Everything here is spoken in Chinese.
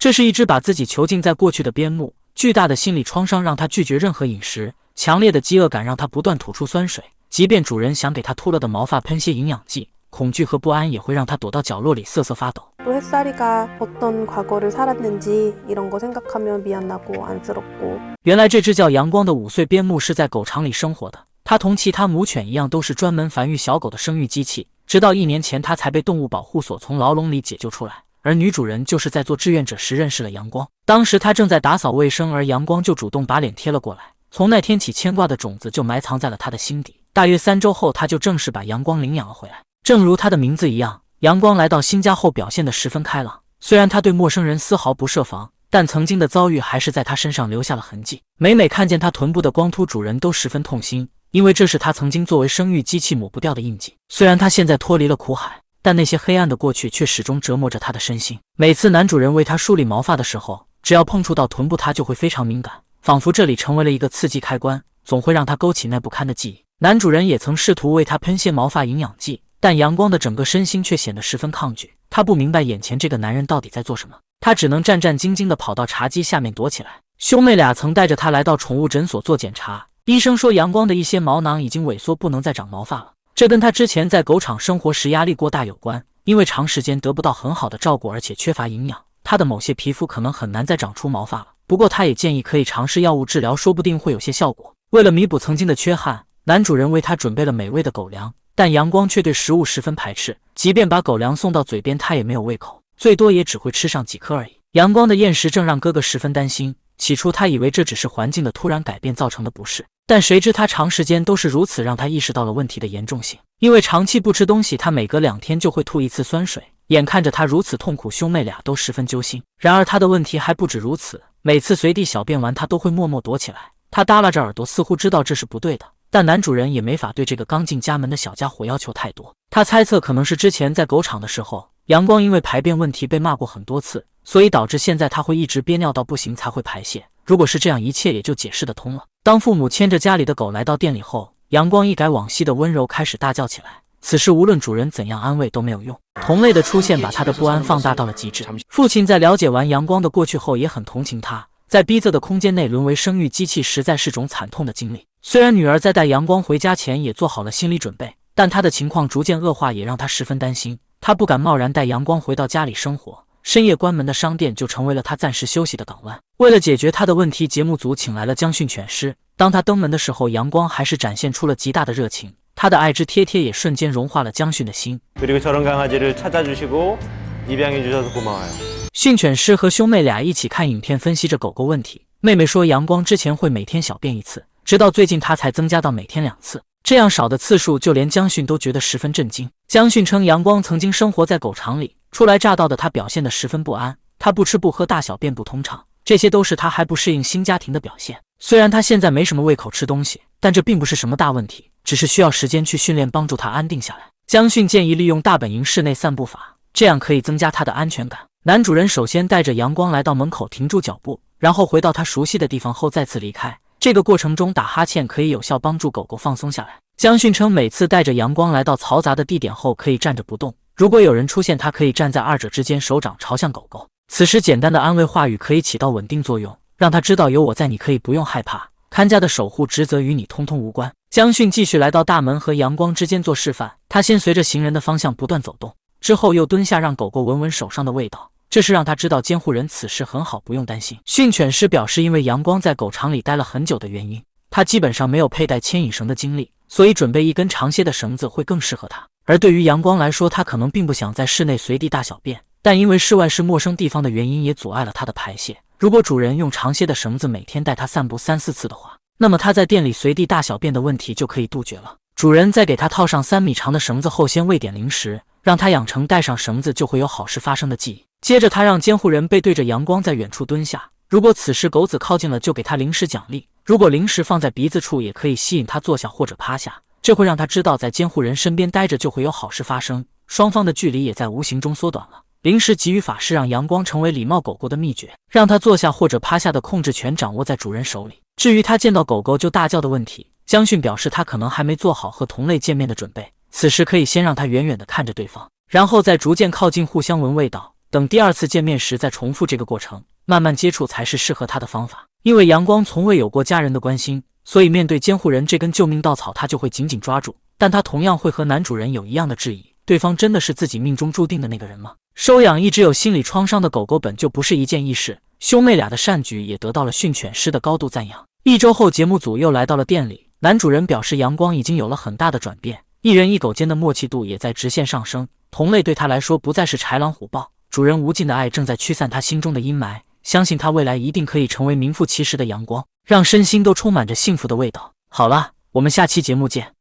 这是一只把自己囚禁在过去的边牧，巨大的心理创伤让它拒绝任何饮食，强烈的饥饿感让它不断吐出酸水，即便主人想给它秃了的毛发喷些营养剂，恐惧和不安也会让它躲到角落里瑟瑟发抖。 또 햇살이가 어떤 과거를 살았는지 이런 거 생각하면 미안하고 안쓰럽고 原来这只叫阳光的5岁边牧是在狗场里生活的，它同其他母犬一样都是专门繁育小狗的生育机器，直到1年前它才被动物保护所从牢笼里解救出来。而女主人就是在做志愿者时认识了阳光，当时她正在打扫卫生，而阳光就主动把脸贴了过来。从那天起，牵挂的种子就埋藏在了她的心底。大约3周后，她就正式把阳光领养了回来。正如它的名字一样，阳光来到新家后表现得十分开朗，虽然他对陌生人丝毫不设防，但曾经的遭遇还是在他身上留下了痕迹。每看见他臀部的光秃，主人都十分痛心，因为这是他曾经作为生育机器抹不掉的印记。虽然他现在脱离了苦海，但那些黑暗的过去却始终折磨着他的身心。每次男主人为他梳理毛发的时候，只要碰触到臀部，他就会非常敏感，仿佛这里成为了一个刺激开关，总会让他勾起那不堪的记忆。男主人也曾试图为他喷些毛发营养剂，但阳光的整个身心却显得十分抗拒。他不明白眼前这个男人到底在做什么，他只能战战兢兢地跑到茶几下面躲起来。兄妹俩曾带着他来到宠物诊所做检查，医生说阳光的一些毛囊已经萎缩，不能再长毛发了。这跟他之前在狗场生活时压力过大有关，因为长时间得不到很好的照顾，而且缺乏营养，他的某些皮肤可能很难再长出毛发了。不过他也建议可以尝试药物治疗，说不定会有些效果。为了弥补曾经的缺憾，男主人为他准备了美味的狗粮，但阳光却对食物十分排斥，即便把狗粮送到嘴边，他也没有胃口，最多也只会吃上几颗而已。阳光的厌食症让哥哥十分担心，起初他以为这只是环境的突然改变造成的不适，但谁知他长时间都是如此，让他意识到了问题的严重性。因为长期不吃东西，他每隔2天就会吐1次酸水，眼看着他如此痛苦，兄妹俩都十分揪心。然而他的问题还不止如此，每次随地小便完，他都会默默躲起来，他耷拉着耳朵，似乎知道这是不对的。但男主人也没法对这个刚进家门的小家伙要求太多，他猜测可能是之前在狗场的时候，阳光因为排便问题被骂过很多次，所以导致现在他会一直憋尿到不行才会排泄。如果是这样，一切也就解释得通了。当父母牵着家里的狗来到店里后，阳光一改往昔的温柔，开始大叫起来。此时无论主人怎样安慰都没有用，同类的出现把他的不安放大到了极致。父亲在了解完阳光的过去后也很同情他，在逼仄的空间内沦为生育机器实在是种惨痛的经历。虽然女儿在带阳光回家前也做好了心理准备，但她的情况逐渐恶化，也让她十分担心。她不敢贸然带阳光回到家里生活，深夜关门的商店就成为了她暂时休息的港湾。为了解决她的问题，节目组请来了将训犬师。当他登门的时候，阳光还是展现出了极大的热情，他的爱之贴贴也瞬间融化了将训的心。그리고 저런 강아지를 찾아주시고 입양해 주셔서 고마워요。训犬师和兄妹俩一起看影片分析着狗狗问题。妹妹说阳光之前会每天小便1次，直到最近他才增加到每天2次，这样少的次数就连将训都觉得十分震惊。将训称阳光曾经生活在狗场里，初来乍到的他表现得十分不安，他不吃不喝，大小便不通畅，这些都是他还不适应新家庭的表现。虽然他现在没什么胃口吃东西，但这并不是什么大问题，只是需要时间去训练，帮助他安定下来。将训建议利用大本营室内散步法，这样可以增加他的安全感。男主人首先带着阳光来到门口停住脚步，然后回到他熟悉的地方后再次离开。这个过程中打哈欠可以有效帮助狗狗放松下来。将训称每次带着阳光来到嘈杂的地点后可以站着不动，如果有人出现，他可以站在2者之间，手掌朝向狗狗。此时简单的安慰话语可以起到稳定作用，让他知道有我在，你可以不用害怕，看家的守护职责与你通通无关。将训继续来到大门和阳光之间做示范，他先随着行人的方向不断走动，之后又蹲下让狗狗闻闻手上的味道，这是让他知道监护人此时很好，不用担心。训犬师表示，因为阳光在狗场里待了很久的原因，他基本上没有佩戴牵引绳的经历，所以准备一根长些的绳子会更适合他。而对于阳光来说，他可能并不想在室内随地大小便，但因为室外是陌生地方的原因，也阻碍了他的排泄。如果主人用长些的绳子每天带他散步3、4次的话，那么他在店里随地大小便的问题就可以杜绝了。主人在给他套上3米长的绳子后，先喂点零食，让他养成带上绳子就会有好事发生的记忆。接着他让监护人背对着阳光在远处蹲下，如果此时狗子靠近了，就给他零食奖励。如果零食放在鼻子处，也可以吸引他坐下或者趴下，这会让他知道在监护人身边待着就会有好事发生，双方的距离也在无形中缩短了。零食给予法是让阳光成为礼貌狗狗的秘诀，让他坐下或者趴下的控制权掌握在主人手里。至于他见到狗狗就大叫的问题，将训表示他可能还没做好和同类见面的准备，此时可以先让他远远地看着对方，然后再逐渐靠近，互相闻味道。等第二次见面时再重复这个过程，慢慢接触才是适合他的方法。因为阳光从未有过家人的关心，所以面对监护人这根救命稻草，他就会紧紧抓住。但他同样会和男主人有一样的质疑：对方真的是自己命中注定的那个人吗？收养一只有心理创伤的狗狗本就不是一件易事，兄妹俩的善举也得到了训犬师的高度赞扬。1周后，节目组又来到了店里，男主人表示阳光已经有了很大的转变，一人一狗间的默契度也在直线上升，同类对他来说不再是豺狼虎豹，主人无尽的爱正在驱散他心中的阴霾，相信他未来一定可以成为名副其实的阳光，让身心都充满着幸福的味道。好了，我们下期节目见。